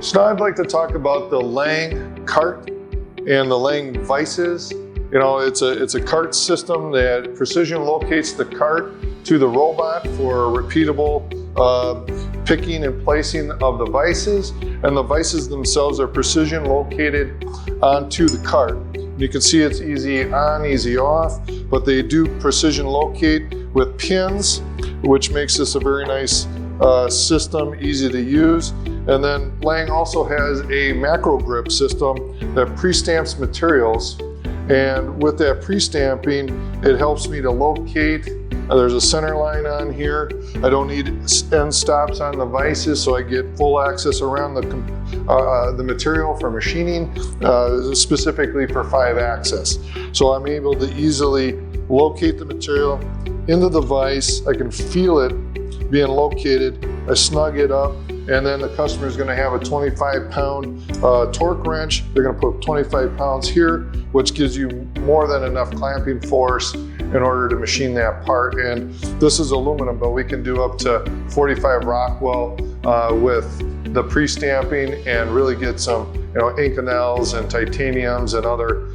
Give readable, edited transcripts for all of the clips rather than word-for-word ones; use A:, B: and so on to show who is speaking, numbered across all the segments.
A: So now I'd like to talk about the Lang cart and the Lang vises. You know, it's a cart system that precision locates the cart to the robot for repeatable picking and placing of the vises, and the vises themselves are precision located onto the cart. You can see it's easy on, easy off, but they do precision locate with pins, which makes this a very nice system, easy to use. And then Lang also has a macro grip system that pre-stamps materials, and with that pre-stamping, it helps me to locate. There's a center line on here. I don't need end stops on the vises, so I get full access around the material for machining, specifically for 5-axis. So I'm able to easily locate the material into the vise. I can feel it being located. I snug it up, and then the customer is going to have a 25-pound torque wrench. They're going to put 25 pounds here, which gives you more than enough clamping force in order to machine that part. And this is aluminum, but we can do up to 45 Rockwell with the pre-stamping and really get some, you know, Inconels and titaniums and other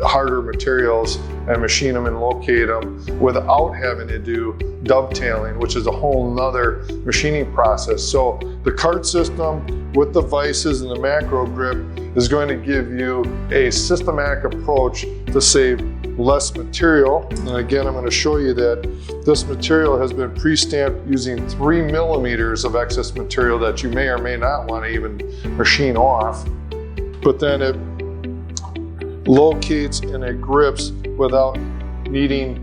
A: harder materials and machine them and locate them without having to do dovetailing, which is a whole nother machining process. So the cart system with the vises and the macro grip is going to give you a systematic approach to save less material. And again, I'm going to show you that this material has been pre-stamped using 3 millimeters of excess material that you may or may not want to even machine off. But then it locates and it grips without needing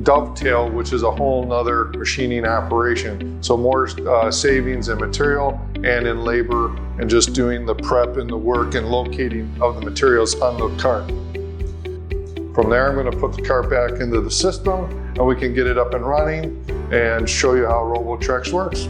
A: dovetail, which is a whole nother machining operation. So more savings in material and in labor, and just doing the prep and the work and locating of the materials on the cart. From there, I'm going to put the cart back into the system, and we can get it up and running and show you how RoboTrex works.